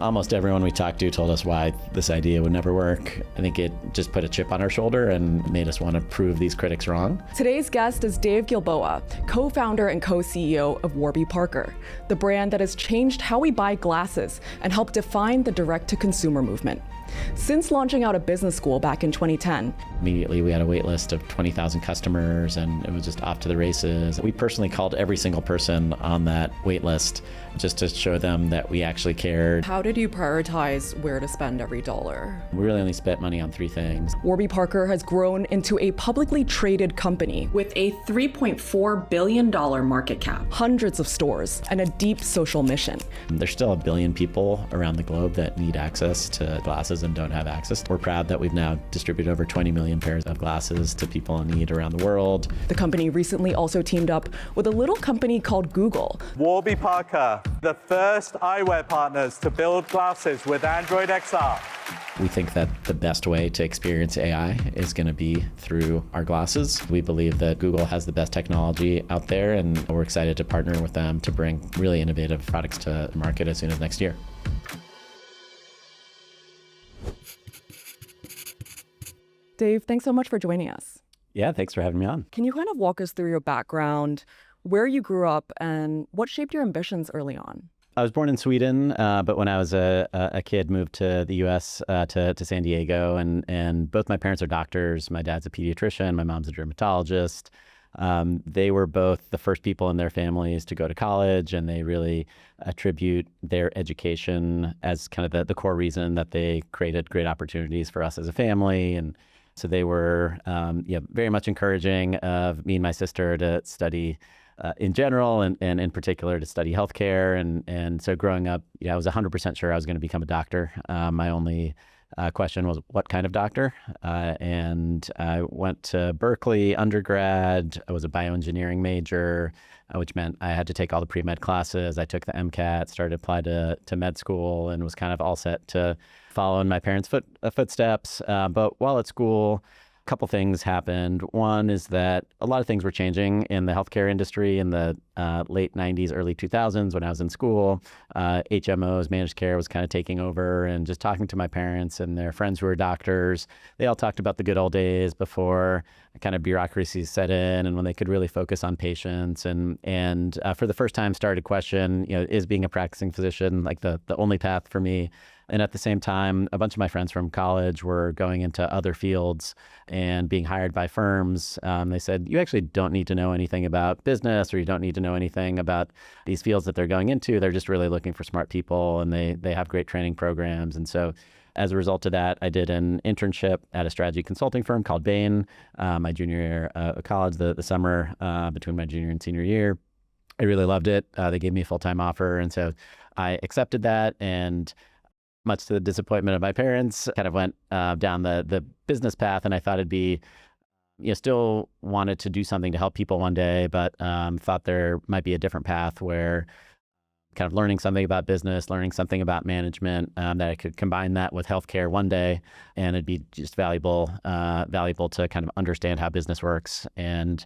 Almost everyone we talked to told us why this idea would never work. I think it just put a chip on our shoulder and made us want to prove these critics wrong. Today's guest is Dave Gilboa, co-founder and co-CEO of Warby Parker, the brand that has changed how we buy glasses and helped define the direct-to-consumer movement. Since launching out of business school back in 2010, immediately we had a wait list of 20,000 customers and it was just off to the races. We personally called every single person on that wait list just to show them that we actually cared. How did you prioritize where to spend every dollar? We really only spent money on 3 things. Warby Parker has grown into a publicly traded company with a $3.4 billion market cap, hundreds of stores, and a deep social mission. There's still 1 billion people around the globe that need access to glasses and don't have access. We're proud that we've now distributed over 20 million pairs of glasses to people in need around the world. The company recently also teamed up with a little company called Google. Warby Parker, the first eyewear partners to build glasses with Android XR. We think that the best way to experience AI is going to be through our glasses. We believe that Google has the best technology out there, and we're excited to partner with them to bring really innovative products to market as soon as next year. Dave, thanks so much for joining us. Yeah, thanks for having me on. Can you kind of walk us through your background, where you grew up, and what shaped your ambitions early on? I was born in Sweden, but when I was a kid, moved to the U.S. To San Diego, and both my parents are doctors. My dad's a pediatrician, my mom's a dermatologist. They were both the first people in their families to go to college, and they really attribute their education as kind of the core reason that they created great opportunities for us as a family. And so they were very much encouraging of me and my sister to study in general, and in particular to study healthcare. And so growing up, I was 100% sure I was going to become a doctor. My only question was what kind of doctor? And I went to Berkeley undergrad. I was a bioengineering major, which meant I had to take all the pre-med classes. I took the MCAT, started to apply to med school, and was kind of all set to follow in my parents' footsteps. But while at school, a couple things happened. One is that a lot of things were changing in the healthcare industry in the late 90s, early 2000s when I was in school. HMOs, managed care, was kind of taking over, and just talking to my parents and their friends who were doctors, they all talked about the good old days before kind of bureaucracy set in and when they could really focus on patients. And for the first time started to question, is being a practicing physician like the only path for me? And at the same time, a bunch of my friends from college were going into other fields and being hired by firms. They said, you actually don't need to know anything about business, or you don't need to know anything about these fields that they're going into. They're just really looking for smart people, and they have great training programs. And so as a result of that, I did an internship at a strategy consulting firm called Bain my junior year of college, the summer between my junior and senior year. I really loved it. They gave me a full-time offer. And so I accepted that, and much to the disappointment of my parents, kind of went down the business path. And I thought it'd be, still wanted to do something to help people one day, but thought there might be a different path where kind of learning something about business, learning something about management, that I could combine that with healthcare one day, and it'd be just valuable to kind of understand how business works. And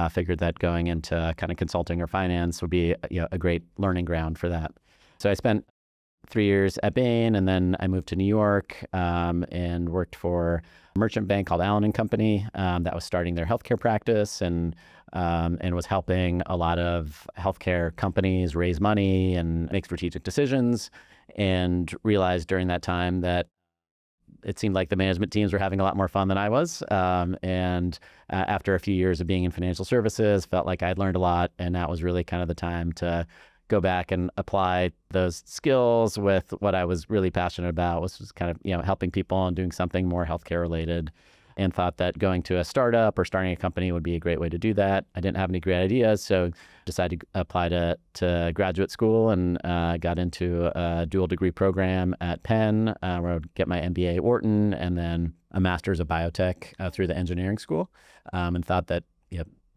figured that going into kind of consulting or finance would be a great learning ground for that. So I spent 3 years at Bain, and then I moved to New York and worked for a merchant bank called Allen & Company that was starting their healthcare practice, and was helping a lot of healthcare companies raise money and make strategic decisions, and realized during that time that it seemed like the management teams were having a lot more fun than I was. And after a few years of being in financial services, felt like I'd learned a lot, and that was really kind of the time to go back and apply those skills with what I was really passionate about, which was kind of, helping people and doing something more healthcare related, and thought that going to a startup or starting a company would be a great way to do that. I didn't have any great ideas, so decided to apply to graduate school, and got into a dual degree program at Penn, where I would get my MBA at Wharton and then a master's of biotech through the engineering school, and thought that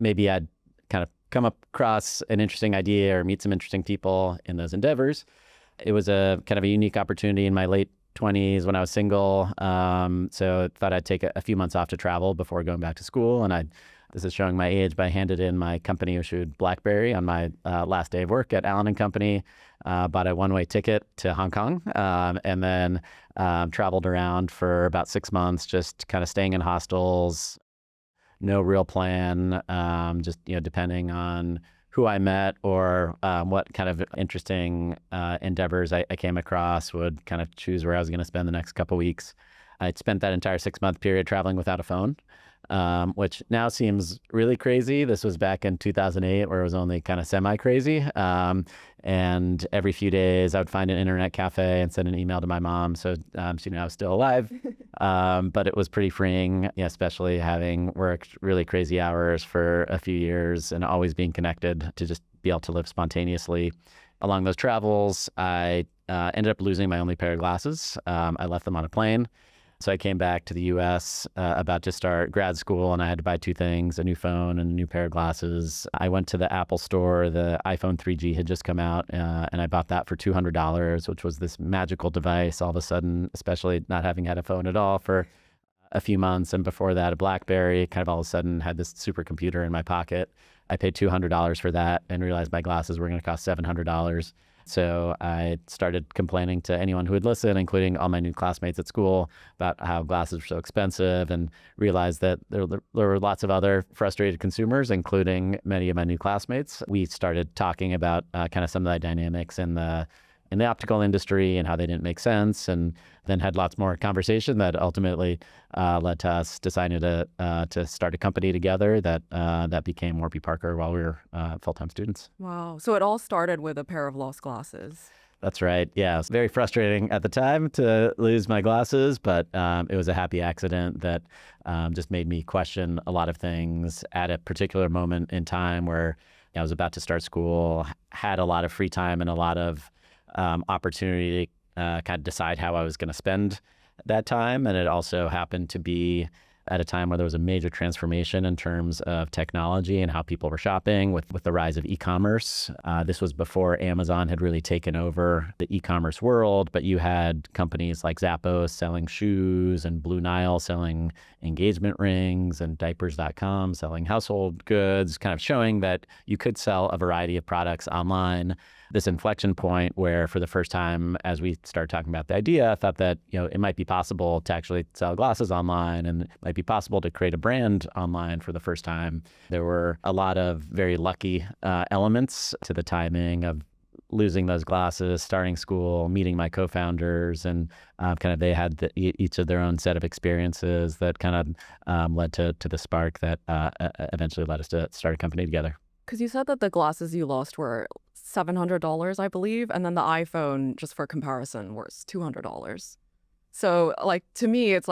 maybe I'd kind of come across an interesting idea or meet some interesting people in those endeavors. It was a kind of a unique opportunity in my late 20s when I was single. So I thought I'd take a few months off to travel before going back to school. And I This is showing my age, but I handed in my company-issued BlackBerry on my last day of work at Allen & Company, bought a one-way ticket to Hong Kong, and then traveled around for about 6 months, just kind of staying in hostels, no real plan, just depending on who I met or what kind of interesting endeavors I came across, would kind of choose where I was going to spend the next couple weeks. I'd spent that entire 6-month period traveling without a phone, which now seems really crazy. This was back in 2008, where it was only kind of semi-crazy. And every few days, I would find an internet cafe and send an email to my mom, so she knew I was still alive. But it was pretty freeing, especially having worked really crazy hours for a few years and always being connected, to just be able to live spontaneously. Along those travels, I ended up losing my only pair of glasses. I left them on a plane. So I came back to the U.S. About to start grad school, and I had to buy 2 things, a new phone and a new pair of glasses. I went to the Apple store. The iPhone 3G had just come out, and I bought that for $200, which was this magical device all of a sudden, especially not having had a phone at all for a few months. And before that, a BlackBerry, kind of all of a sudden had this supercomputer in my pocket. I paid $200 for that and realized my glasses were going to cost $700. So I started complaining to anyone who would listen, including all my new classmates at school, about how glasses were so expensive, and realized that there were lots of other frustrated consumers, including many of my new classmates. We started talking about kind of some of the dynamics in the optical industry and how they didn't make sense, and then had lots more conversation that ultimately led to us deciding to start a company together that became Warby Parker while we were full-time students. Wow. So it all started with a pair of lost glasses. That's right. Yeah, it was very frustrating at the time to lose my glasses, but it was a happy accident that just made me question a lot of things at a particular moment in time where I was about to start school, had a lot of free time and a lot of opportunity to kind of decide how I was going to spend that time. And it also happened to be at a time where there was a major transformation in terms of technology and how people were shopping with the rise of e-commerce. This was before Amazon had really taken over the e-commerce world, but you had companies like Zappos selling shoes and Blue Nile selling engagement rings and diapers.com selling household goods, kind of showing that you could sell a variety of products online. This inflection point where, for the first time, as we started talking about the idea, I thought that it might be possible to actually sell glasses online, and it might be possible to create a brand online for the first time. There were a lot of very lucky elements to the timing of losing those glasses, starting school, meeting my co-founders, and kind of they had each of their own set of experiences that kind of led to the spark that eventually led us to start a company together. Because you said that the glasses you lost were $700, I believe, and then the iPhone, just for comparison, was $200. So, to me, it's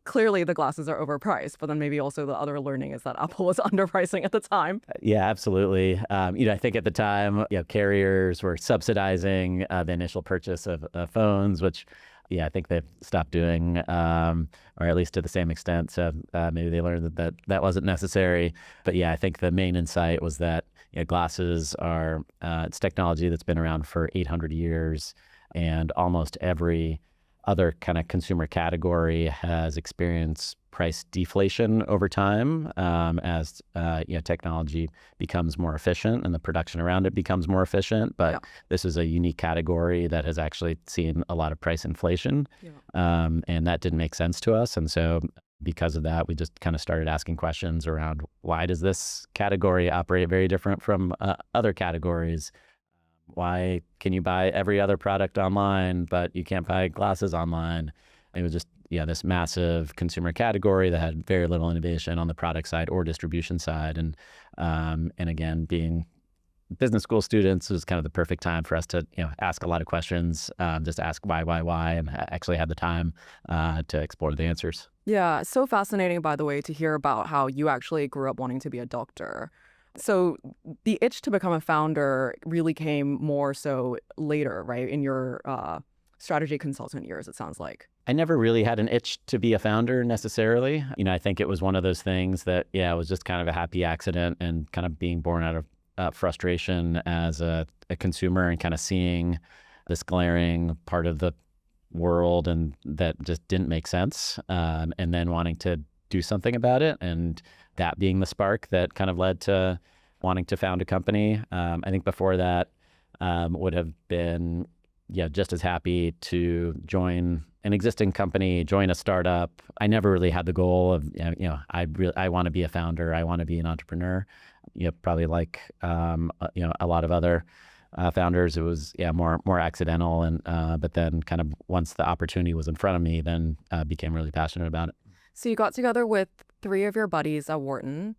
clearly the glasses are overpriced, but then maybe also the other learning is that Apple was underpricing at the time. Yeah, absolutely. I think at the time, carriers were subsidizing the initial purchase of phones, which, I think they've stopped doing, or at least to the same extent. So maybe they learned that wasn't necessary. But I think the main insight was that glasses are it's technology that's been around for 800 years, and almost every other kind of consumer category has experienced price deflation over time as technology becomes more efficient and the production around it becomes more efficient. But this is a unique category that has actually seen a lot of price inflation, and that didn't make sense to us. And so because of that, we just kind of started asking questions around, why does this category operate very different from other categories? Why can you buy every other product online, but you can't buy glasses online? It was just, this massive consumer category that had very little innovation on the product side or distribution side. And again, being business school students, was kind of the perfect time for us to, ask a lot of questions, just ask why, and actually have the time to explore the answers. Yeah, so fascinating, by the way, to hear about how you actually grew up wanting to be a doctor. So the itch to become a founder really came more so later, right? In your strategy consultant years, it sounds like. I never really had an itch to be a founder necessarily. I think it was one of those things that, it was just kind of a happy accident, and kind of being born out of frustration as a consumer, and kind of seeing this glaring part of the world and that just didn't make sense, and then wanting to do something about it. And that being the spark that kind of led to wanting to found a company. I think before that would have been just as happy to join an existing company, join a startup. I never really had the goal of, I want to be a founder. I want to be an entrepreneur. Probably like, a lot of other founders, it was more accidental. And but then kind of once the opportunity was in front of me, then became really passionate about it. So you got together with 3 of your buddies at Wharton,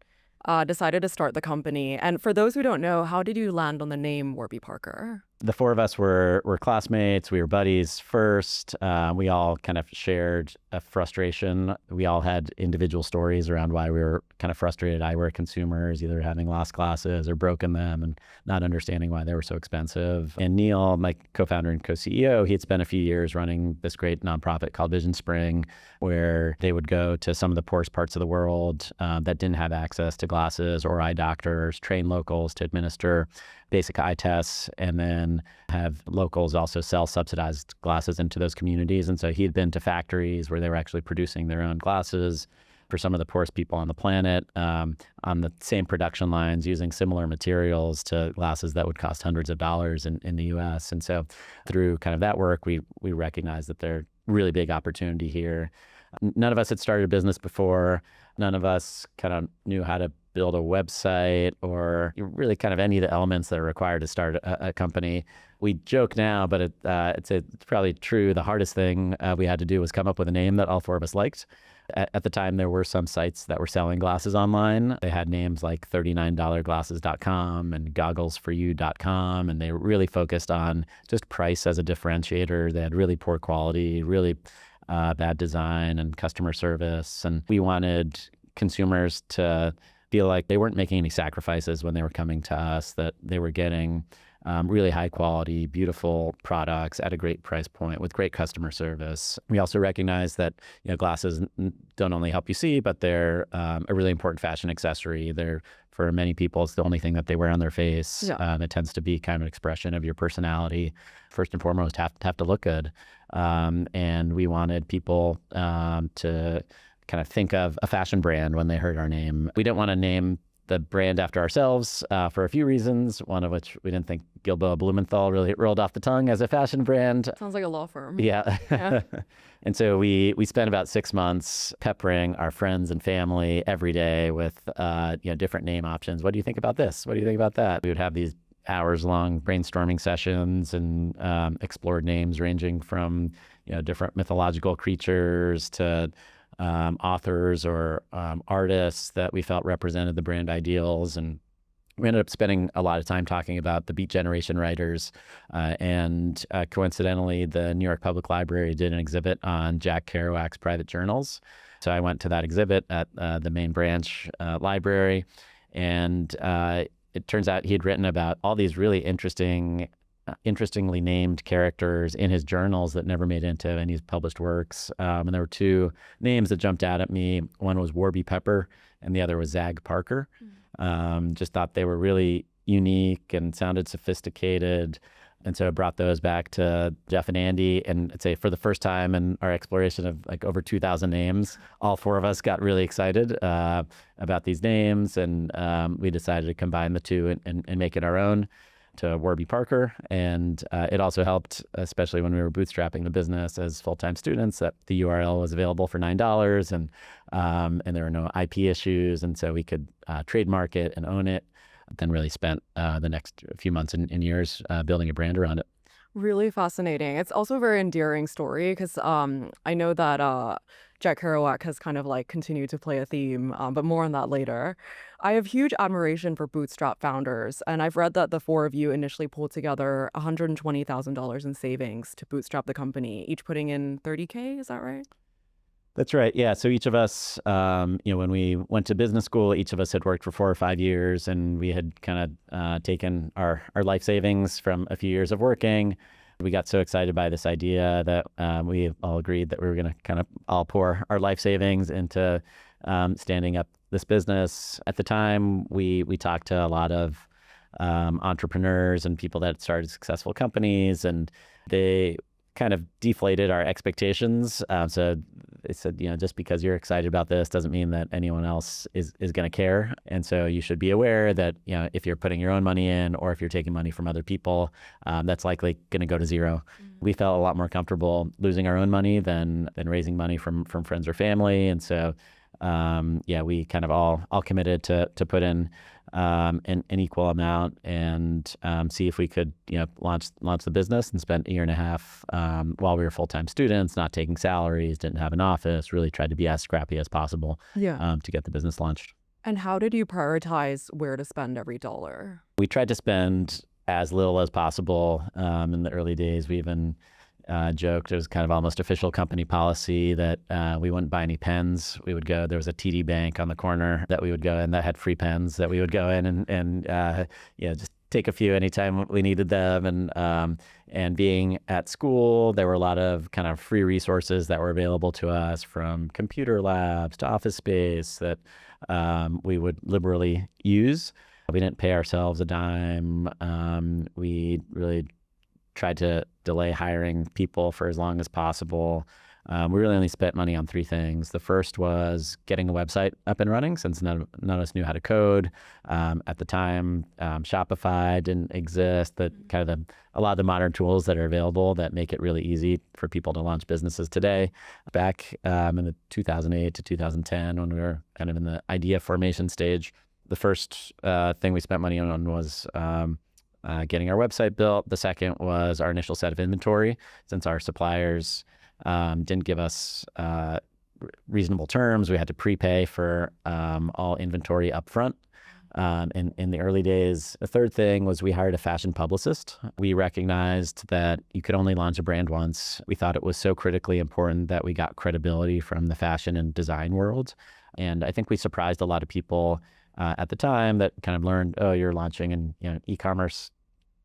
decided to start the company. And for those who don't know, how did you land on the name Warby Parker? The 4 of us were classmates. We were buddies first. We all kind of shared a frustration. We all had individual stories around why we were kind of frustrated eyewear consumers, either having lost glasses or broken them and not understanding why they were so expensive. And Neil, my co-founder and co-CEO, he had spent a few years running this great nonprofit called Vision Spring, where they would go to some of the poorest parts of the world that didn't have access to glasses or eye doctors, train locals to administer basic eye tests, and then have locals also sell subsidized glasses into those communities. And so he had been to factories where they were actually producing their own glasses for some of the poorest people on the planet on the same production lines using similar materials to glasses that would cost hundreds of dollars in the US. And so through kind of that work, we recognized that there's really big opportunity here. None of us had started a business before. None of us kind of knew how to build a website or really kind of any of the elements that are required to start a company. We joke now, but it's probably true. The hardest thing we had to do was come up with a name that all 4 of us liked. At the time, there were some sites that were selling glasses online. They had names like $39glasses.com and gogglesforyou.com, and they were really focused on just price as a differentiator. They had really poor quality, really bad design and customer service. And we wanted consumers to feel like they weren't making any sacrifices when they were coming to us, that they were getting really high quality, beautiful products at a great price point with great customer service. We also recognize that glasses don't only help you see, but they're a really important fashion accessory. They're, for many people, it's the only thing that they wear on their face. Yeah. It tends to be kind of an expression of your personality. First and foremost, have to look good. And we wanted people to kind of think of a fashion brand when they heard our name. We didn't want to name the brand after ourselves for a few reasons, one of which we didn't think Gilboa Blumenthal really rolled off the tongue as a fashion brand. Sounds like a law firm. Yeah. Yeah. And so we spent about 6 months peppering our friends and family every day with different name options. What do you think about this? What do you think about that? We would have these hours-long brainstorming sessions and explored names ranging from different mythological creatures to authors or artists that we felt represented the brand ideals. And we ended up spending a lot of time talking about the Beat Generation writers. And coincidentally, the New York Public Library did an exhibit on Jack Kerouac's private journals. So I went to that exhibit at the main branch library. And it turns out he had written about all these really interestingly named characters in his journals that never made into any published works. And there were 2 names that jumped out at me. One was Warby Pepper and the other was Zag Parker. Just thought they were really unique and sounded sophisticated. And so I brought those back to Jeff and Andy. And I'd say for the first time in our exploration of like over 2,000 names, all 4 of us got really excited about these names. And we decided to combine the 2 and make it our own, to Warby Parker. And it also helped, especially when we were bootstrapping the business as full-time students, that the URL was available for $9 and there were no IP issues. And so we could trademark it and own it. Then really spent the next few months and years building a brand around it. Really fascinating. It's also a very endearing story because I know that Jack Kerouac has kind of like continued to play a theme, but more on that later. I have huge admiration for bootstrap founders, and I've read that the 4 of you initially pulled together $120,000 in savings to bootstrap the company, each putting in $30K. Is that right? That's right. Yeah. So each of us, when we went to business school, each of us had worked for 4 or 5 years, and we had kind of taken our life savings from a few years of working. We got so excited by this idea that we all agreed that we were going to kind of all pour our life savings into standing up this business. At the time, we talked to a lot of entrepreneurs and people that started successful companies, and they kind of deflated our expectations. So they said, just because you're excited about this doesn't mean that anyone else is going to care. And so you should be aware that, if you're putting your own money in or if you're taking money from other people, that's likely going to go to zero. We felt a lot more comfortable losing our own money than raising money from friends or family. And so, we kind of all committed to put in an equal amount and see if we could, launch the business, and spent a year and a half while we were full-time students, not taking salaries, didn't have an office, really tried to be as scrappy as possible to get the business launched. And how did you prioritize where to spend every dollar? We tried to spend as little as possible in the early days. We even joked it was kind of almost official company policy that we wouldn't buy any pens. We would go, there was a TD Bank on the corner that we would go in that had free pens that we would go in and just take a few anytime we needed them. And being at school, there were a lot of kind of free resources that were available to us, from computer labs to office space, that we would liberally use. We didn't pay ourselves a dime. We really tried to delay hiring people for as long as possible. We really only spent money on 3 things. The first was getting a website up and running, since none of us knew how to code. At the time, Shopify didn't exist, but kind of a lot of the modern tools that are available that make it really easy for people to launch businesses today. Back in the 2008 to 2010, when we were kind of in the idea formation stage, the first thing we spent money on was getting our website built. The second was our initial set of inventory, since our suppliers didn't give us reasonable terms. We had to prepay for all inventory up front in the early days. The third thing was we hired a fashion publicist. We recognized that you could only launch a brand once. We thought it was so critically important that we got credibility from the fashion and design world. And I think we surprised a lot of people at the time that kind of learned, oh, you're launching an e-commerce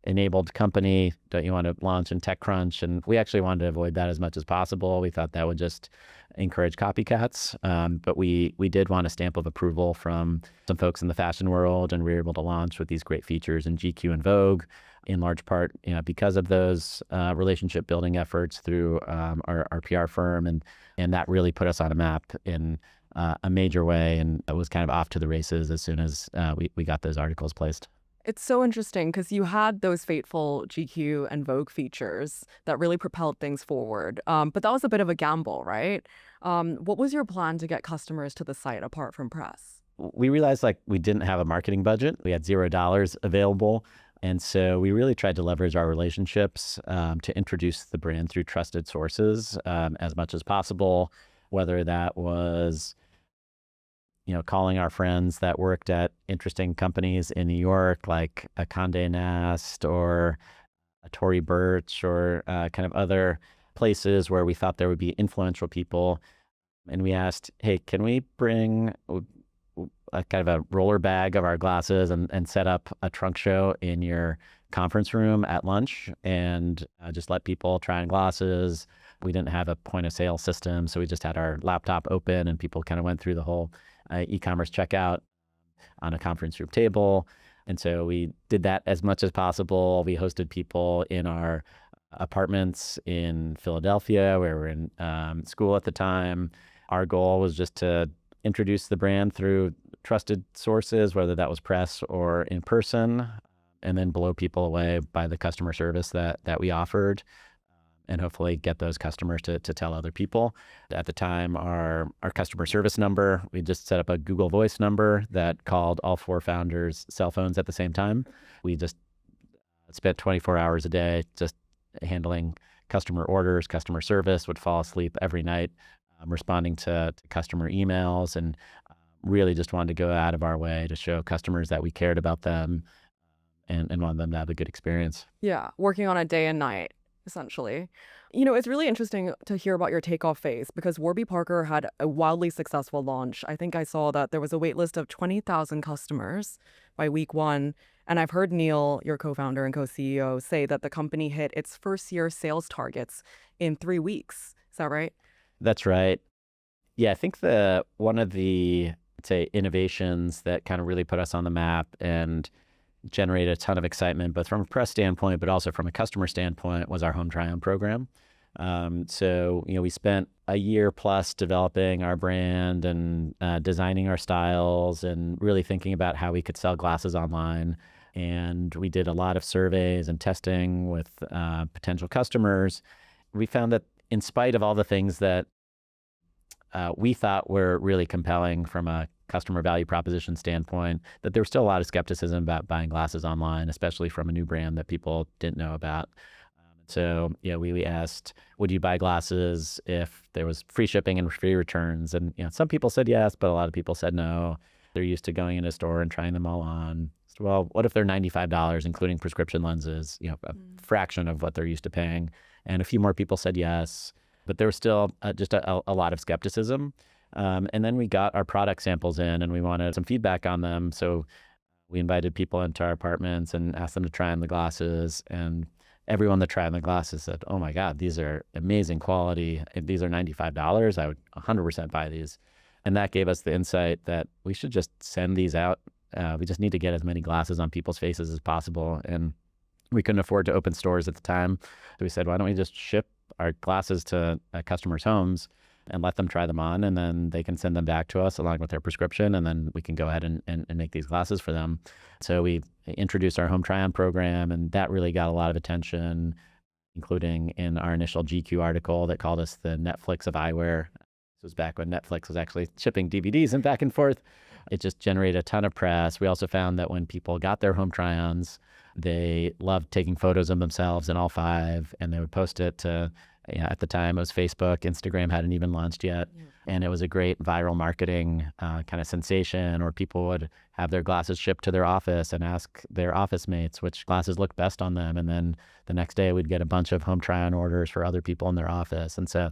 enabled company. Don't you want to launch in TechCrunch? And we actually wanted to avoid that as much as possible. We thought that would just encourage copycats. But we did want a stamp of approval from some folks in the fashion world, and we were able to launch with these great features in GQ and Vogue, in large part, because of those relationship building efforts through our PR firm. And that really put us on a map in a major way. And it was kind of off to the races as soon as we got those articles placed. It's so interesting because you had those fateful GQ and Vogue features that really propelled things forward. But that was a bit of a gamble, right? What was your plan to get customers to the site apart from press? We realized we didn't have a marketing budget. We had $0 available. And so we really tried to leverage our relationships to introduce the brand through trusted sources as much as possible, whether that was calling our friends that worked at interesting companies in New York, like a Condé Nast or a Tory Burch, or kind of other places where we thought there would be influential people. And we asked, hey, can we bring a kind of a roller bag of our glasses and set up a trunk show in your conference room at lunch and just let people try on glasses? We didn't have a point of sale system, so we just had our laptop open and people kind of went through the whole e-commerce checkout on a conference room table. And so we did that as much as possible. We hosted people in our apartments in Philadelphia, where we were in school at the time. Our goal was just to introduce the brand through trusted sources, whether that was press or in person, and then blow people away by the customer service that we offered, and hopefully get those customers to tell other people. At the time, our customer service number, we just set up a Google Voice number that called all 4 founders' cell phones at the same time. We just spent 24 hours a day just handling customer orders, customer service, would fall asleep every night responding to customer emails, and really just wanted to go out of our way to show customers that we cared about them and wanted them to have a good experience. Yeah, working on a day and night, essentially. It's really interesting to hear about your takeoff phase, because Warby Parker had a wildly successful launch. I think I saw that there was a wait list of 20,000 customers by week 1. And I've heard Neil, your co-founder and co-CEO, say that the company hit its first year sales targets in 3 weeks. Is that right? That's right. Yeah, I think one of the, say, innovations that kind of really put us on the map and generated a ton of excitement, both from a press standpoint, but also from a customer standpoint, was our home try-on program. So, we spent a year plus developing our brand and designing our styles and really thinking about how we could sell glasses online. And we did a lot of surveys and testing with potential customers. We found that in spite of all the things that we thought were really compelling from a customer value proposition standpoint, that there was still a lot of skepticism about buying glasses online, especially from a new brand that people didn't know about. So, we asked, would you buy glasses if there was free shipping and free returns? And, some people said yes, but a lot of people said no. They're used to going in a store and trying them all on. So, well, what if they're $95, including prescription lenses, a fraction of what they're used to paying? And a few more people said yes, but there was still just a lot of skepticism. And then we got our product samples in and we wanted some feedback on them. So we invited people into our apartments and asked them to try on the glasses, and everyone that tried on the glasses said, oh my God, these are amazing quality. If these are $95, I would 100% buy these. And that gave us the insight that we should just send these out. We just need to get as many glasses on people's faces as possible. And we couldn't afford to open stores at the time. So we said, why don't we just ship our glasses to customers' homes and let them try them on, and then they can send them back to us along with their prescription, and then we can go ahead and make these glasses for them. So we introduced our home try-on program, and that really got a lot of attention, including in our initial GQ article that called us the Netflix of eyewear. This was back when Netflix was actually shipping DVDs and back and forth. It just generated a ton of press. We also found that when people got their home try-ons, they loved taking photos of themselves in all 5, and they would post it to, at the time it was Facebook. Instagram hadn't even launched yet. Yeah. And it was a great viral marketing kind of sensation, or people would have their glasses shipped to their office and ask their office mates which glasses looked best on them. And then the next day we'd get a bunch of home try-on orders for other people in their office. And so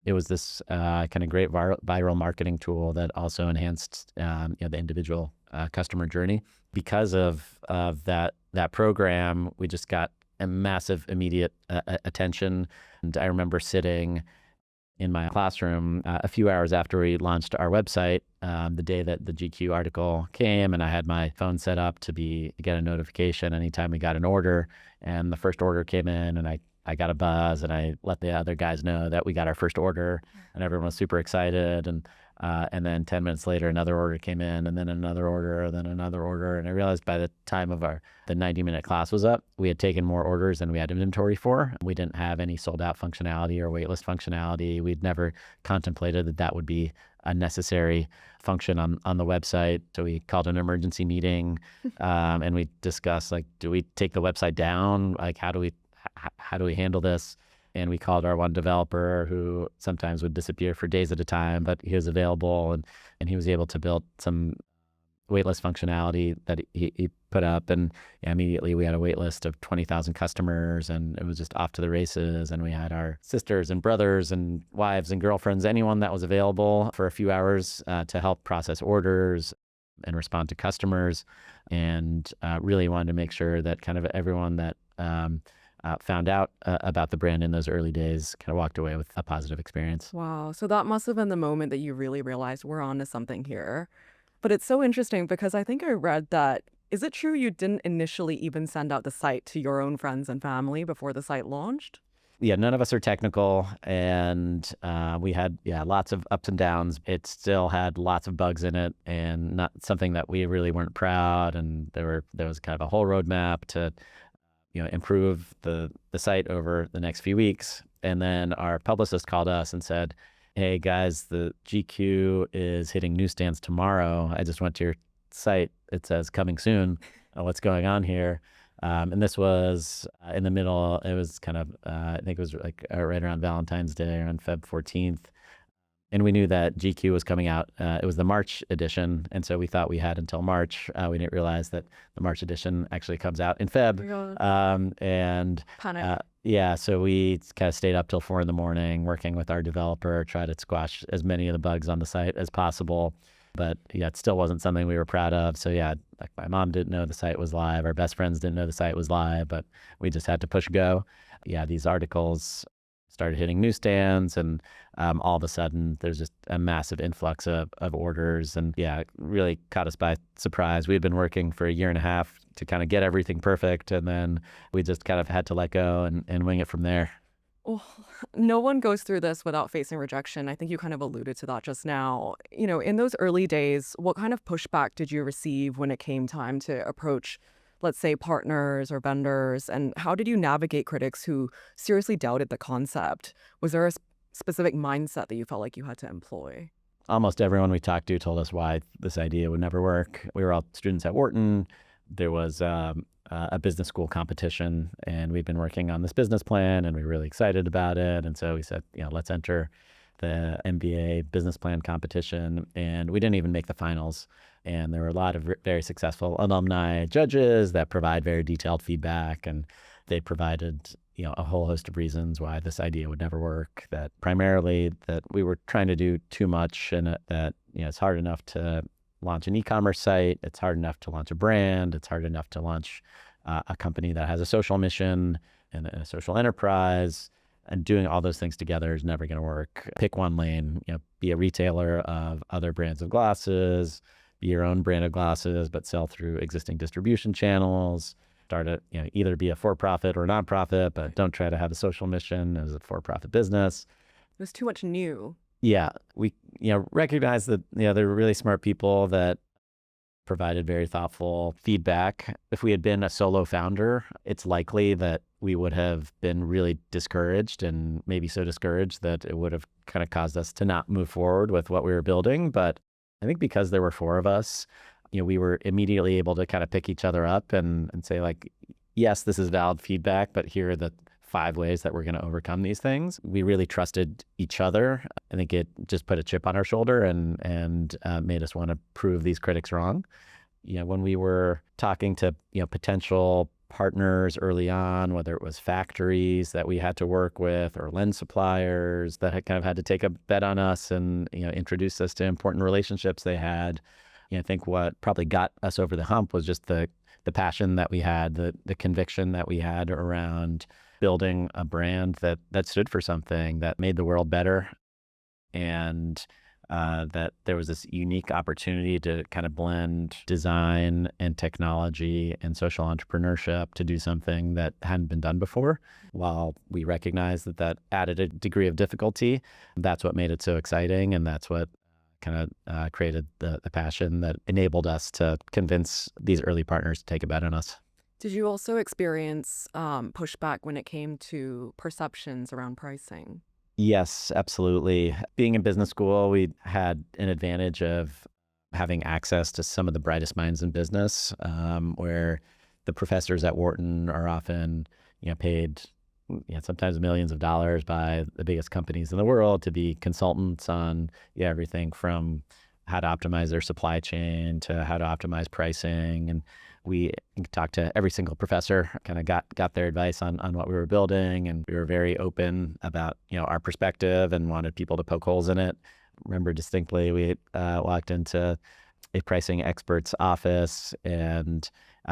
it was this kind of great viral marketing tool that also enhanced the individual customer journey. Because of that program, we just got a massive immediate attention. And I remember sitting in my classroom a few hours after we launched our website, the day that the GQ article came, and I had my phone set up to get a notification anytime we got an order. And the first order came in, and I got a buzz, and I let the other guys know that we got our first order, and everyone was super excited. And then 10 minutes later, another order came in, and then another order, then another order. And I realized by the time of the 90-minute class was up, we had taken more orders than we had inventory for. We didn't have any sold-out functionality or waitlist functionality. We'd never contemplated that would be a necessary function on the website. So we called an emergency meeting, and we discussed, do we take the website down? How do we handle this? And we called our one developer, who sometimes would disappear for days at a time, but he was available, and he was able to build some waitlist functionality that he put up. And immediately we had a waitlist of 20,000 customers, and it was just off to the races. And we had our sisters and brothers and wives and girlfriends, anyone that was available for a few hours to help process orders and respond to customers. And really wanted to make sure that kind of everyone that found out about the brand in those early days kind of walked away with a positive experience. Wow. So that must have been the moment that you really realized we're onto something here. But it's so interesting because I think I read that, is it true you didn't initially even send out the site to your own friends and family before the site launched? Yeah, none of us are technical, and we had lots of ups and downs. It still had lots of bugs in it, and not something that we really weren't proud. And there was kind of a whole roadmap to improve the site over the next few weeks. And then our publicist called us and said, hey guys, the GQ is hitting newsstands tomorrow. I just went to your site. It says coming soon. What's going on here? And this was in the middle. It was kind of, I think it was right around Valentine's Day, around Feb 14th. And we knew that GQ was coming out. It was the March edition. And so we thought we had until March. We didn't realize that the March edition actually comes out in Feb. Panic. So we kind of stayed up till 4 a.m. working with our developer, try to squash as many of the bugs on the site as possible. But it still wasn't something we were proud of. So my mom didn't know the site was live. Our best friends didn't know the site was live, but we just had to push go. These articles started hitting newsstands, and all of a sudden there's just a massive influx of orders, and it really caught us by surprise. We had been working for a year and a half to kind of get everything perfect, and then we just kind of had to let go and wing it from there. Well, no one goes through this without facing rejection. I think you kind of alluded to that just now. In those early days, what kind of pushback did you receive when it came time to approach, let's say, partners or vendors? And how did you navigate critics who seriously doubted the concept? Was there a specific mindset that you felt like you had to employ? Almost everyone we talked to told us why this idea would never work. We were all students at Wharton. There was a business school competition, and we've been working on this business plan, and we were really excited about it. And so we said, let's enter the MBA business plan competition. And we didn't even make the finals. And there were a lot of very successful alumni judges that provide very detailed feedback, and they provided a whole host of reasons why this idea would never work. That primarily that we were trying to do too much, and that it's hard enough to launch an e-commerce site. It's hard enough to launch a brand. It's hard enough to launch a company that has a social mission and a social enterprise. And doing all those things together is never going to work. Pick one lane. Be a retailer of other brands of glasses. Be your own brand of glasses, but sell through existing distribution channels. Start a either be a for-profit or nonprofit, but don't try to have a social mission as a for-profit business. There's too much new. Yeah, we recognize that there were really smart people that provided very thoughtful feedback. If we had been a solo founder, it's likely that we would have been really discouraged, and maybe so discouraged that it would have kind of caused us to not move forward with what we were building. But I think because there were four of us, we were immediately able to kind of pick each other up and say, like, yes, this is valid feedback, but here are the 5 ways that we're going to overcome these things. We really trusted each other. I think it just put a chip on our shoulder and made us want to prove these critics wrong. When we were talking to potential partners early on, whether it was factories that we had to work with or lens suppliers that had kind of had to take a bet on us and introduce us to important relationships they had, I think what probably got us over the hump was just the passion that we had, the conviction that we had around building a brand that stood for something, that made the world better, and that there was this unique opportunity to kind of blend design and technology and social entrepreneurship to do something that hadn't been done before. While we recognized that added a degree of difficulty, that's what made it so exciting, and that's what kind of created the passion that enabled us to convince these early partners to take a bet on us. Did you also experience pushback when it came to perceptions around pricing? Yes, absolutely. Being in business school, we had an advantage of having access to some of the brightest minds in business, where the professors at Wharton are often paid sometimes millions of dollars by the biggest companies in the world to be consultants on everything from how to optimize their supply chain to how to optimize pricing. And we talked to every single professor, kind of got their advice on what we were building. And we were very open about our perspective and wanted people to poke holes in it. Remember distinctly, we walked into a pricing expert's office, and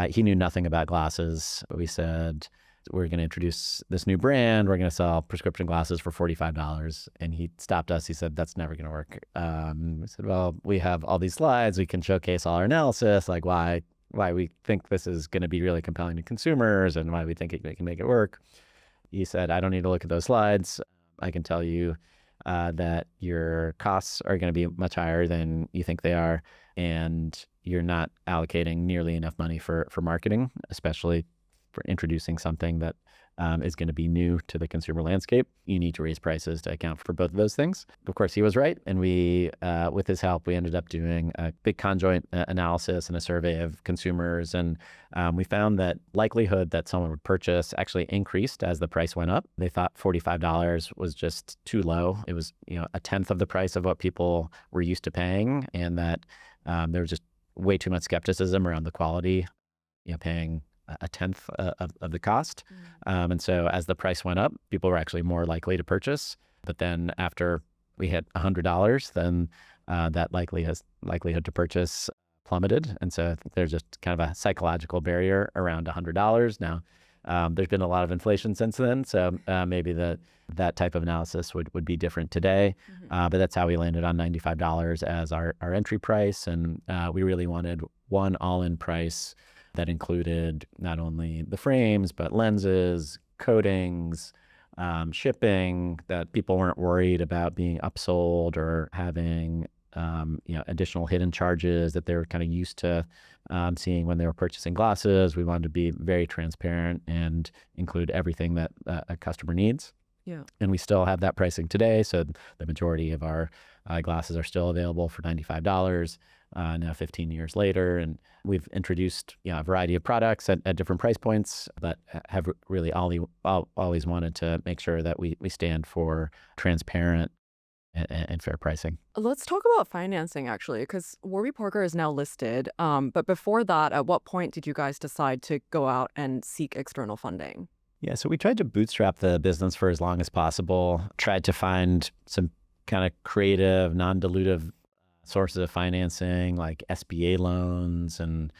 he knew nothing about glasses. We said, we're going to introduce this new brand. We're going to sell prescription glasses for $45. And he stopped us. He said, that's never going to work. We said, well, we have all these slides. We can showcase all our analysis, like why we think this is going to be really compelling to consumers and why we think it can make it work. He said, I don't need to look at those slides. I can tell you that your costs are going to be much higher than you think they are. And you're not allocating nearly enough money for marketing, especially for introducing something that is going to be new to the consumer landscape. You need to raise prices to account for both of those things. Of course, he was right. And we, with his help, we ended up doing a big conjoint analysis and a survey of consumers. And we found that likelihood that someone would purchase actually increased as the price went up. They thought $45 was just too low. It was, a tenth of the price of what people were used to paying. And that there was just way too much skepticism around the quality, paying a tenth of the cost. And so as the price went up, people were actually more likely to purchase. But then after we hit $100, then that likelihood to purchase plummeted. And so I think there's just kind of a psychological barrier around $100. Now, there's been a lot of inflation since then. So maybe that type of analysis would be different today. But that's how we landed on $95 as our entry price. And we really wanted one all-in price that included not only the frames, but lenses, coatings, shipping, that people weren't worried about being upsold or having additional hidden charges that they were kind of used to seeing when they were purchasing glasses. We wanted to be very transparent and include everything that a customer needs. Yeah. And we still have that pricing today. So the majority of our glasses are still available for $95 now 15 years later. And we've introduced a variety of products at different price points, but have really always wanted to make sure that we stand for transparent and fair pricing. Let's talk about financing, actually, because Warby Parker is now listed. But before that, at what point did you guys decide to go out and seek external funding? Yeah, so we tried to bootstrap the business for as long as possible, tried to find some kind of creative, non-dilutive sources of financing like SBA loans, and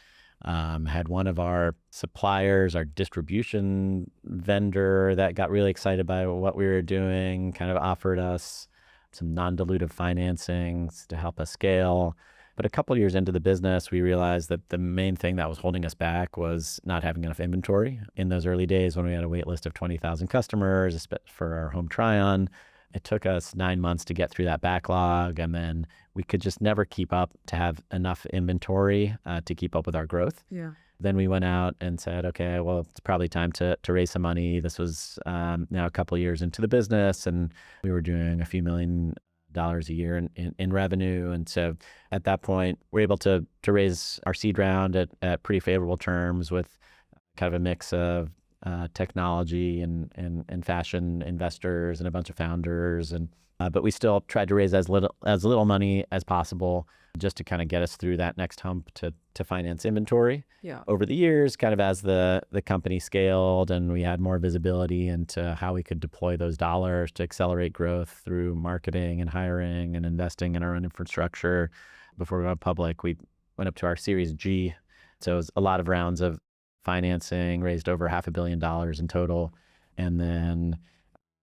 had one of our suppliers, our distribution vendor that got really excited by what we were doing, kind of offered us some non-dilutive financings to help us scale. But a couple of years into the business, we realized that the main thing that was holding us back was not having enough inventory. In those early days when we had a wait list of 20,000 customers for our home try-on, it took us 9 months to get through that backlog. And then we could just never keep up to have enough inventory to keep up with our growth. Yeah. Then we went out and said, okay, well, it's probably time to raise some money. This was now a couple of years into the business, and we were doing a few $1 million a year in revenue. And so at that point, we're able to raise our seed round at pretty favorable terms with kind of a mix of technology and fashion investors and a bunch of founders. But we still tried to raise as little money as possible just to kind of get us through that next hump to finance inventory. Yeah. Over the years, kind of as the company scaled and we had more visibility into how we could deploy those dollars to accelerate growth through marketing and hiring and investing in our own infrastructure. Before we went public, we went up to our Series G. So it was a lot of rounds of financing, raised over $500 million in total, and then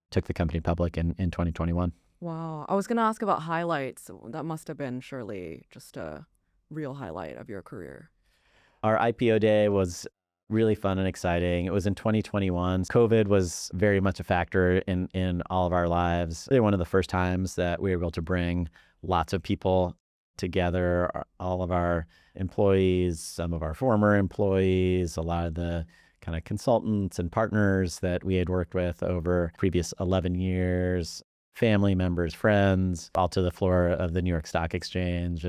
took the company public in 2021. Wow. I was going to ask about highlights. That must have been surely just a real highlight of your career. Our IPO day was really fun and exciting. It was in 2021. COVID was very much a factor in all of our lives. Really one of the first times that we were able to bring lots of people together, all of our employees, some of our former employees, a lot of the kind of consultants and partners that we had worked with over previous 11 years, family members, friends, all to the floor of the New York Stock Exchange.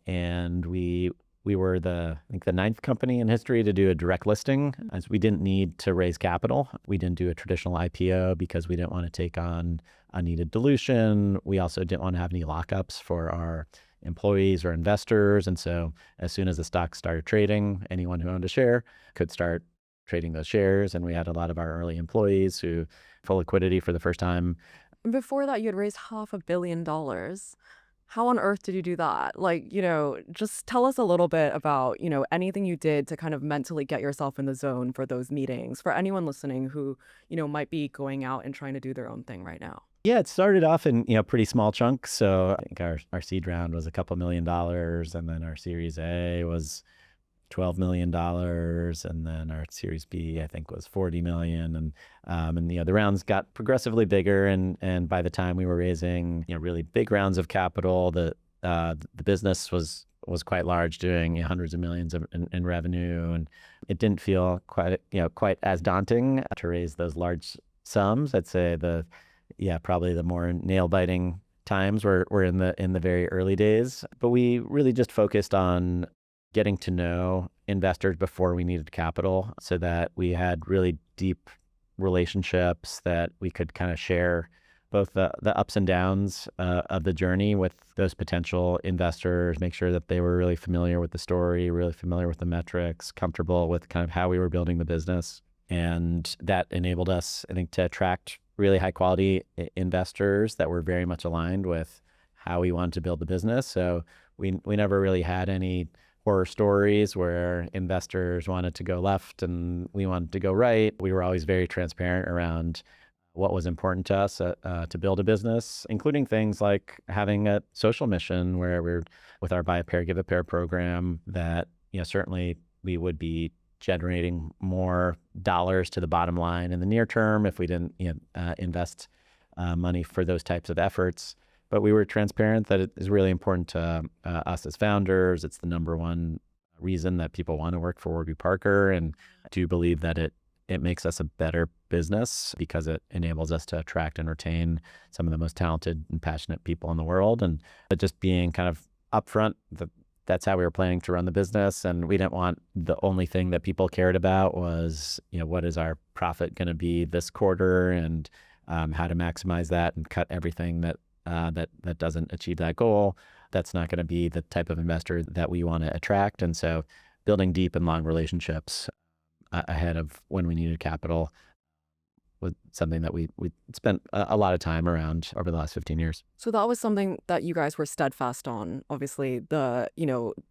And we were I think the 9th company in history to do a direct listing, as we didn't need to raise capital. We didn't do a traditional IPO because we didn't want to take on unneeded dilution. We also didn't want to have any lockups for our employees or investors. And so as soon as the stock started trading, anyone who owned a share could start trading those shares. And we had a lot of our early employees who full liquidity for the first time. Before that, you had raised $500 million. How on earth did you do that? Just tell us a little bit about, anything you did to kind of mentally get yourself in the zone for those meetings, for anyone listening who, might be going out and trying to do their own thing right now. Yeah, it started off in pretty small chunks. So I think our seed round was a couple $1 million, and then our Series A was $12 million, and then our Series B I think was $40 million, and the rounds got progressively bigger, and by the time we were raising really big rounds of capital, the business was quite large, doing hundreds of millions in revenue, and it didn't feel quite as daunting to raise those large sums. I'd say probably the more nail-biting times were in the very early days. But we really just focused on getting to know investors before we needed capital, so that we had really deep relationships that we could kind of share both the ups and downs of the journey with those potential investors, make sure that they were really familiar with the story, really familiar with the metrics, comfortable with kind of how we were building the business. And that enabled us, I think, to attract really high quality investors that were very much aligned with how we wanted to build the business. So we never really had any horror stories where investors wanted to go left and we wanted to go right. We were always very transparent around what was important to us to build a business, including things like having a social mission where we're with our Buy a Pair, Give a Pair program, that certainly we would be generating more dollars to the bottom line in the near term if we didn't invest money for those types of efforts. But we were transparent that it is really important to us as founders. It's the number one reason that people want to work for Warby Parker, and I do believe that it makes us a better business because it enables us to attract and retain some of the most talented and passionate people in the world. And just being kind of upfront, that's how we were planning to run the business. And we didn't want the only thing that people cared about was, what is our profit going to be this quarter, and how to maximize that and cut everything that doesn't achieve that goal. That's not going to be the type of investor that we want to attract. And so building deep and long relationships ahead of when we needed capital was something that we spent a lot of time around over the last 15 years. So that was something that you guys were steadfast on. Obviously, the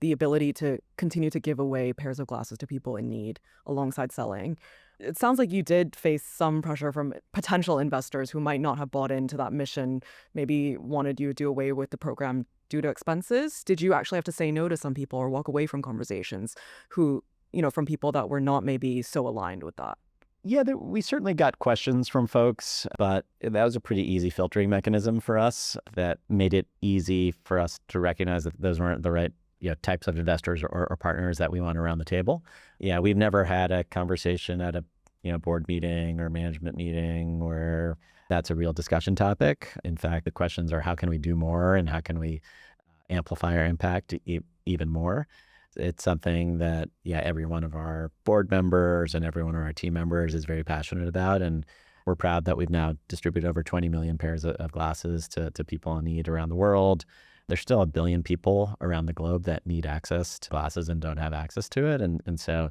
ability to continue to give away pairs of glasses to people in need alongside selling. It sounds like you did face some pressure from potential investors who might not have bought into that mission, maybe wanted you to do away with the program due to expenses. Did you actually have to say no to some people or walk away from conversations from people that were not maybe so aligned with that? Yeah, we certainly got questions from folks, but that was a pretty easy filtering mechanism for us that made it easy for us to recognize that those weren't the right types of investors or partners that we want around the table. Yeah, we've never had a conversation at a board meeting or management meeting where that's a real discussion topic. In fact, the questions are how can we do more and how can we amplify our impact even more. It's something that every one of our board members and every one of our team members is very passionate about, and we're proud that we've now distributed over 20 million pairs of glasses to people in need around the world. There's still 1 billion people around the globe that need access to glasses and don't have access to it. And so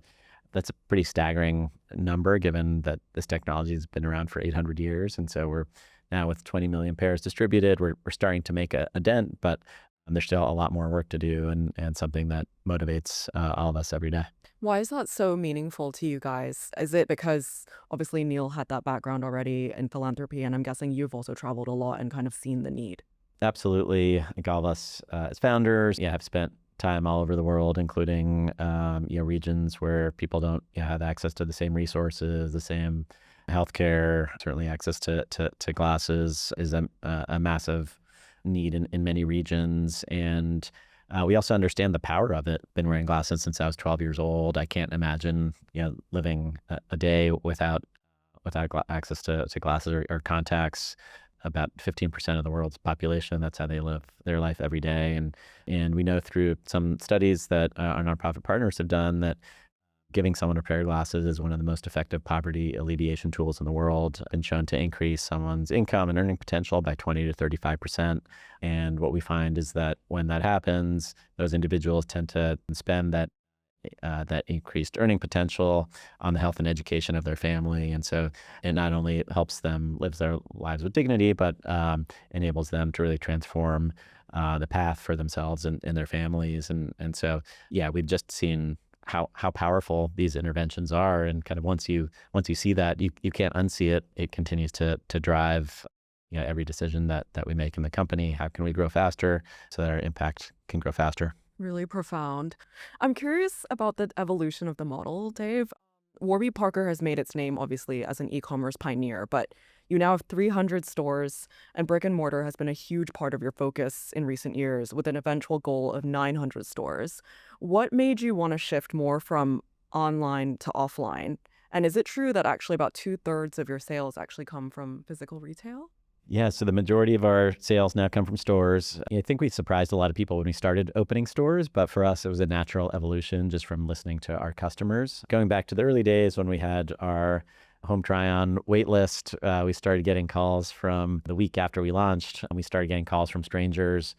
that's a pretty staggering number given that this technology has been around for 800 years. And so we're now with 20 million pairs distributed, we're starting to make a dent, but there's still a lot more work to do and something that motivates all of us every day. Why is that so meaningful to you guys? Is it because obviously Neil had that background already in philanthropy, and I'm guessing you've also traveled a lot and kind of seen the need? Absolutely. I think all of us as founders have spent time all over the world, including regions where people don't have access to the same resources, the same healthcare. Certainly access to glasses is a massive need in many regions. And we also understand the power of it. Been wearing glasses since I was 12 years old. I can't imagine living a day without access to glasses or contacts. About 15% of the world's population, that's how they live their life every day. And we know through some studies that our nonprofit partners have done that giving someone a pair of glasses is one of the most effective poverty alleviation tools in the world, been shown to increase someone's income and earning potential by 20 to 35%. And what we find is that when that happens, those individuals tend to spend that increased earning potential on the health and education of their family. And so it not only helps them live their lives with dignity, but enables them to really transform the path for themselves and their families. And so, we've just seen how powerful these interventions are. And kind of once you see that, you can't unsee it. It continues to drive every decision that we make in the company. How can we grow faster so that our impact can grow faster? Really profound. I'm curious about the evolution of the model, Dave. Warby Parker has made its name, obviously, as an e-commerce pioneer, but you now have 300 stores, and brick and mortar has been a huge part of your focus in recent years, with an eventual goal of 900 stores. What made you want to shift more from online to offline? And is it true that actually about 2/3 of your sales actually come from physical retail? Yeah, so the majority of our sales now come from stores. I think we surprised a lot of people when we started opening stores, but for us, it was a natural evolution just from listening to our customers. Going back to the early days when we had our home try-on waitlist, we started getting calls from the week after we launched, and we started getting calls from strangers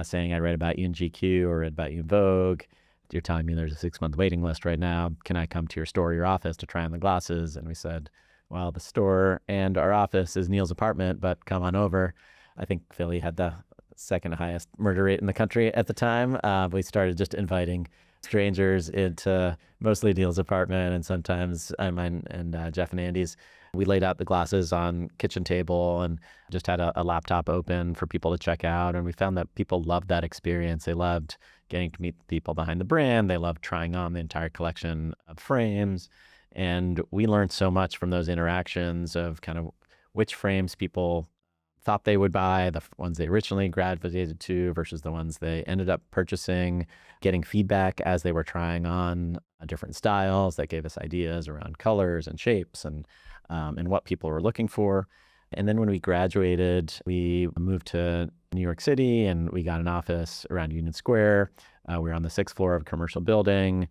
saying, I read about you in GQ or read about you in Vogue. You're telling me there's a 6-month waiting list right now. Can I come to your store or your office to try on the glasses? And we said, well, the store and our office is Neil's apartment, but come on over. I think Philly had the second highest murder rate in the country at the time. We started just inviting strangers into mostly Neil's apartment and sometimes mine and Jeff and Andy's We laid out the glasses on kitchen table and just had a laptop open for people to check out. And we found that people loved that experience. They loved getting to meet the people behind the brand. They loved trying on the entire collection of frames. And we learned so much from those interactions of kind of which frames people thought they would buy, the ones they originally gravitated to versus the ones they ended up purchasing, getting feedback as they were trying on different styles that gave us ideas around colors and shapes and what people were looking for. And then when we graduated, we moved to New York City and we got an office around Union Square. We were on the 6th floor of a commercial building.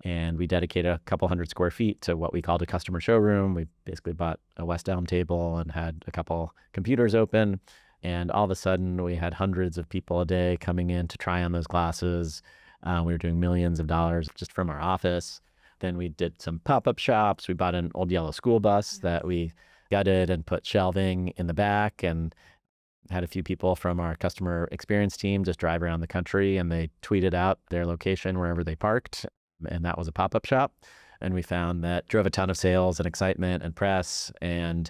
And we dedicated a couple hundred square feet to what we called a customer showroom. We basically bought a West Elm table and had a couple computers open. And all of a sudden, we had hundreds of people a day coming in to try on those glasses. We were doing millions of dollars just from our office. Then we did some pop-up shops. We bought an old yellow school bus that we gutted and put shelving in the back, and had a few people from our customer experience team just drive around the country, and they tweeted out their location wherever they parked. And that was a pop-up shop. And we found that drove a ton of sales and excitement and press, and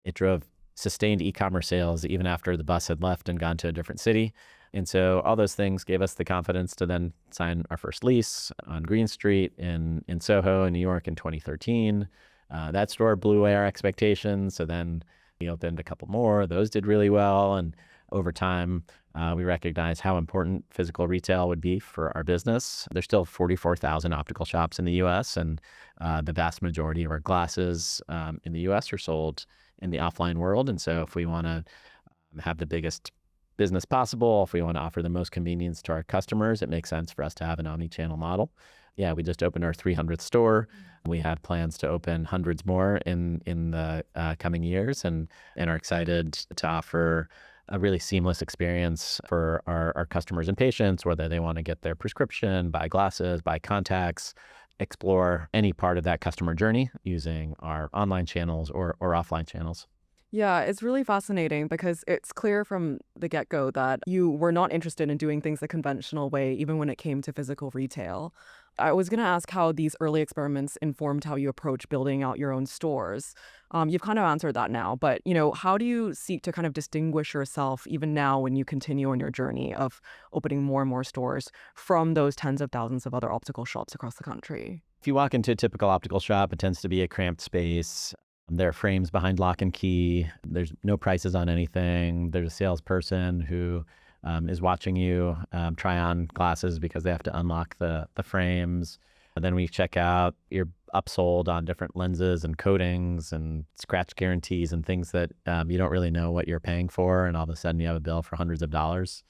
it drove sustained e-commerce sales even after the bus had left and gone to a different city. And so all those things gave us the confidence to then sign our first lease on Green Street in Soho in New York in 2013. That store blew away our expectations. So then we opened a couple more. Those did really well. And over time, we recognized how important physical retail would be for our business. There's still 44,000 optical shops in the U.S., and the vast majority of our glasses in the U.S. are sold in the offline world. And so if we want to have the biggest business possible, if we want to offer the most convenience to our customers, it makes sense for us to have an omni-channel model. Yeah, we just opened our 300th store. We have plans to open hundreds more in the coming years, and are excited to offer a really seamless experience for our customers and patients, whether they want to get their prescription, buy glasses, buy contacts, explore any part of that customer journey using our online channels or offline channels. Yeah, it's really fascinating because it's clear from the get-go that you were not interested in doing things the conventional way, even when it came to physical retail. I was going to ask how these early experiments informed how you approach building out your own stores. You've kind of answered that now, but how do you seek to kind of distinguish yourself even now when you continue on your journey of opening more and more stores from those tens of thousands of other optical shops across the country? If you walk into a typical optical shop, it tends to be a cramped space. There are frames behind lock and key. There's no prices on anything. There's a salesperson who is watching you try on glasses because they have to unlock the frames. And then we check out, you're upsold on different lenses and coatings and scratch guarantees and things that you don't really know what you're paying for. And all of a sudden you have a bill for hundreds of dollars.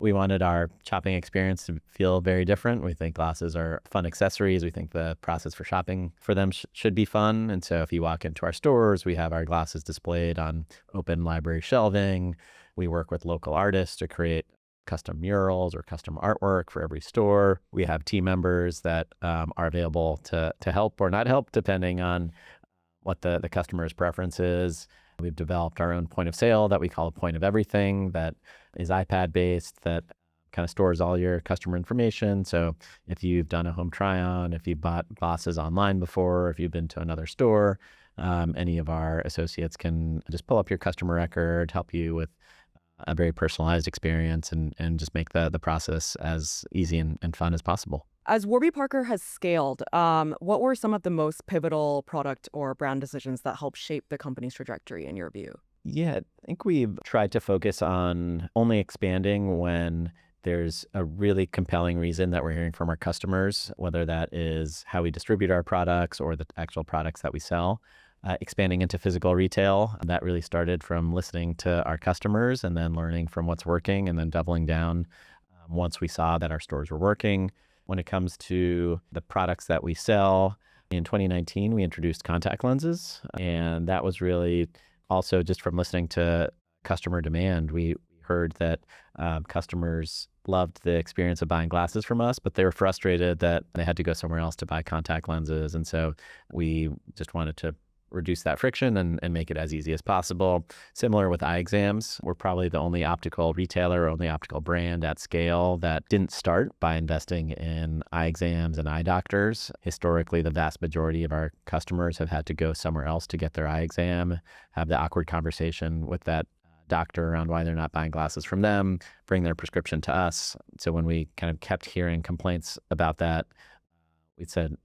We wanted our shopping experience to feel very different. We think glasses are fun accessories. We think the process for shopping for them should be fun. And so if you walk into our stores, we have our glasses displayed on open library shelving. We work with local artists to create custom murals or custom artwork for every store. We have team members that are available to help or not help, depending on what the customer's preference is. We've developed our own point of sale that we call a point of everything, that is iPad based, that kind of stores all your customer information. So if you've done a home try on, if you bought glasses online before, if you've been to another store, any of our associates can just pull up your customer record, help you with a very personalized experience, and just make the process as easy and fun as possible. As Warby Parker has scaled, what were some of the most pivotal product or brand decisions that helped shape the company's trajectory in your view? Yeah, I think we've tried to focus on only expanding when there's a really compelling reason that we're hearing from our customers, whether that is how we distribute our products or the actual products that we sell. Expanding into physical retail, that really started from listening to our customers and then learning from what's working and then doubling down once we saw that our stores were working. When it comes to the products that we sell, in 2019, we introduced contact lenses. And that was really also just from listening to customer demand. We heard that customers loved the experience of buying glasses from us, but they were frustrated that they had to go somewhere else to buy contact lenses. And so we just wanted to reduce that friction and make it as easy as possible. Similar with eye exams, we're probably the only optical retailer, only optical brand at scale that didn't start by investing in eye exams and eye doctors. Historically, the vast majority of our customers have had to go somewhere else to get their eye exam, have the awkward conversation with that doctor around why they're not buying glasses from them, bring their prescription to us. So when we kind of kept hearing complaints about that, we said,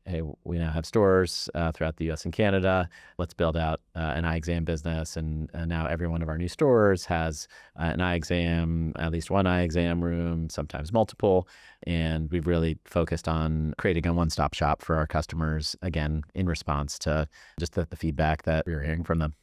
hey, we now have stores throughout the US and Canada. Let's build out an eye exam business. And now every one of our new stores has an eye exam, at least one eye exam room, sometimes multiple. And we've really focused on creating a one-stop shop for our customers, again, in response to just the feedback that we were hearing from them.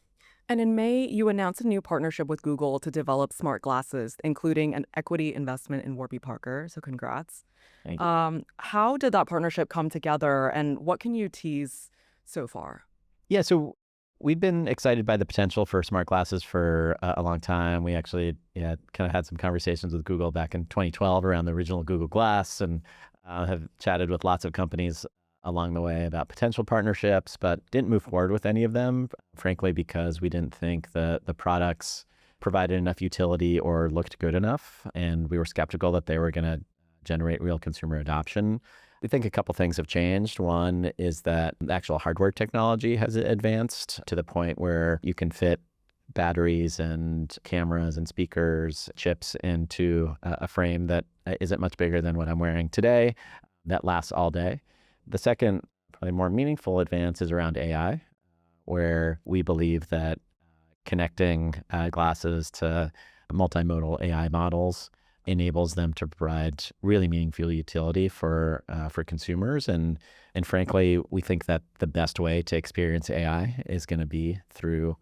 And in May, you announced a new partnership with Google to develop smart glasses, including an equity investment in Warby Parker. So congrats. Thank you. How did that partnership come together, and what can you tease so far? Yeah, so we've been excited by the potential for smart glasses for a long time. We actually kind of had some conversations with Google back in 2012 around the original Google Glass, and have chatted with lots of companies along the way about potential partnerships, but didn't move forward with any of them, frankly, because we didn't think the products provided enough utility or looked good enough. And we were skeptical that they were going to generate real consumer adoption. We think a couple things have changed. One is that the actual hardware technology has advanced to the point where you can fit batteries and cameras and speakers, chips into a frame that isn't much bigger than what I'm wearing today, that lasts all day. The second, probably more meaningful advance is around AI, where we believe that connecting glasses to multimodal AI models enables them to provide really meaningful utility for consumers. And frankly, we think that the best way to experience AI is going to be through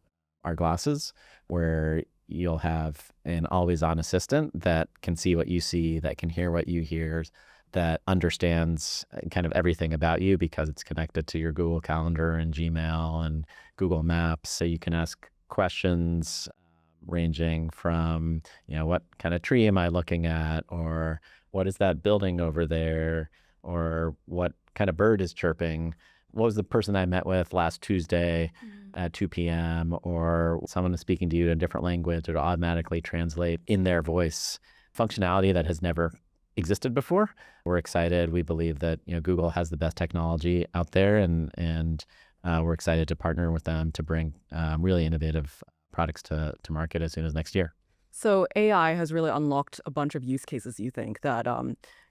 our glasses, where you'll have an always-on assistant that can see what you see, that can hear what you hear, that understands kind of everything about you because it's connected to your Google Calendar and Gmail and Google Maps. So you can ask questions ranging from, what kind of tree am I looking at? Or what is that building over there? Or what kind of bird is chirping? What was the person I met with last Tuesday at 2 p.m.? Or someone is speaking to you in a different language. It'll automatically translate in their voice functionality that has never existed before. We're excited. We believe that Google has the best technology out there, and we're excited to partner with them to bring really innovative products to market as soon as next year. So AI has really unlocked a bunch of use cases, you think, that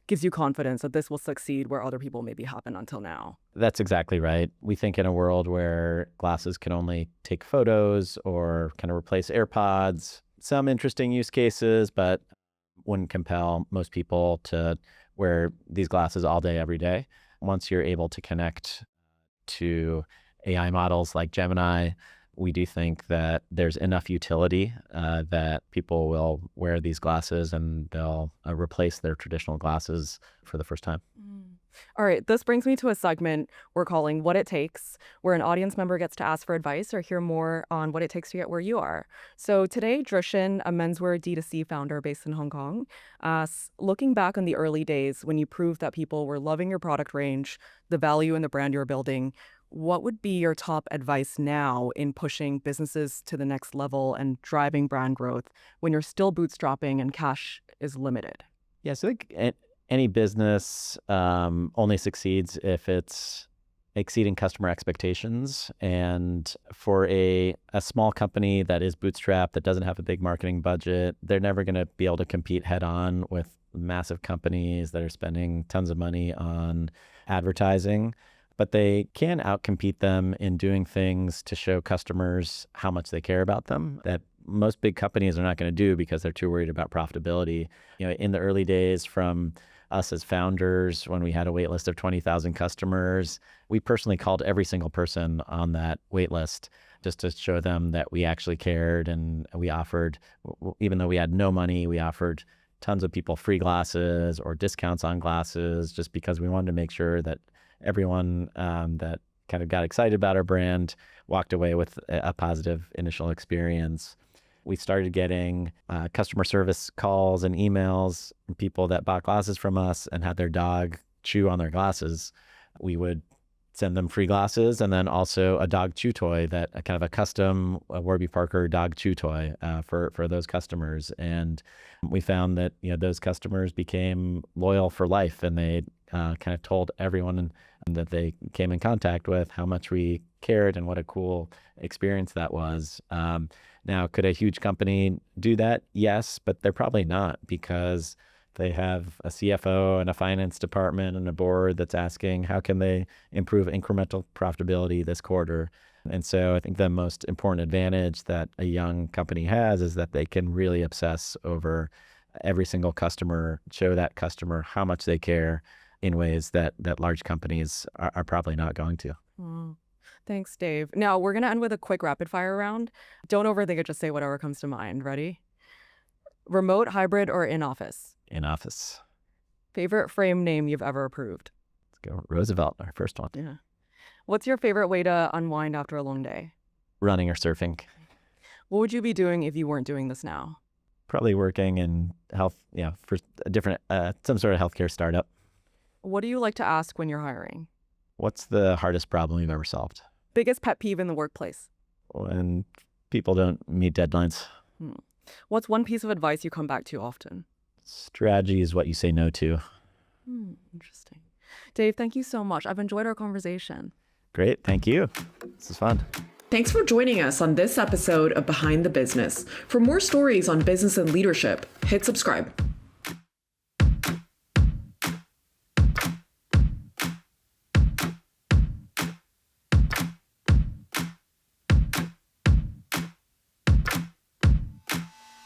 gives you confidence that this will succeed where other people maybe haven't until now. That's exactly right. We think in a world where glasses can only take photos or kind of replace AirPods, some interesting use cases, but wouldn't compel most people to wear these glasses all day, every day. Once you're able to connect to AI models like Gemini, we do think that there's enough utility that people will wear these glasses and they'll replace their traditional glasses for the first time. All right, this brings me to a segment we're calling What It Takes, where an audience member gets to ask for advice or hear more on what it takes to get where you are. So today, Drishan, a menswear D2C founder based in Hong Kong, asks, looking back on the early days when you proved that people were loving your product range, the value in the brand you're building, what would be your top advice now in pushing businesses to the next level and driving brand growth when you're still bootstrapping and cash is limited? Yeah, so I think any business only succeeds if it's exceeding customer expectations. And for a small company that is bootstrapped, that doesn't have a big marketing budget, they're never going to be able to compete head on with massive companies that are spending tons of money on advertising. But they can outcompete them in doing things to show customers how much they care about them that most big companies are not going to do because they're too worried about profitability. In the early days, from us as founders, when we had a wait list of 20,000 customers, we personally called every single person on that wait list just to show them that we actually cared. And we offered, even though we had no money, we offered tons of people free glasses or discounts on glasses just because we wanted to make sure that everyone that kind of got excited about our brand walked away with a positive initial experience. We started getting customer service calls and emails from people that bought glasses from us and had their dog chew on their glasses. We would send them free glasses, and then also a dog chew toy, that kind of a custom Warby Parker dog chew toy for those customers. And we found that those customers became loyal for life, and they kind of told everyone that they came in contact with how much we cared and what a cool experience that was. Now, could a huge company do that? Yes, but they're probably not, because they have a CFO and a finance department and a board that's asking, how can they improve incremental profitability this quarter? And so I think the most important advantage that a young company has is that they can really obsess over every single customer, show that customer how much they care in ways that large companies are probably not going to. Thanks, Dave. Now, we're going to end with a quick rapid fire round. Don't overthink it, just say whatever comes to mind. Ready? Remote, hybrid, or in office? In office. Favorite frame name you've ever approved? Let's go Roosevelt, our first one. Yeah. What's your favorite way to unwind after a long day? Running or surfing. What would you be doing if you weren't doing this now? Probably working in health, for a different, some sort of healthcare startup. What do you like to ask when you're hiring? What's the hardest problem you've ever solved? Biggest pet peeve in the workplace? When people don't meet deadlines. What's one piece of advice you come back to often? Strategy is what you say no to. Interesting. Dave, thank you so much. I've enjoyed our conversation. Great. Thank you. This is fun. Thanks for joining us on this episode of Behind the Business. For more stories on business and leadership, hit subscribe.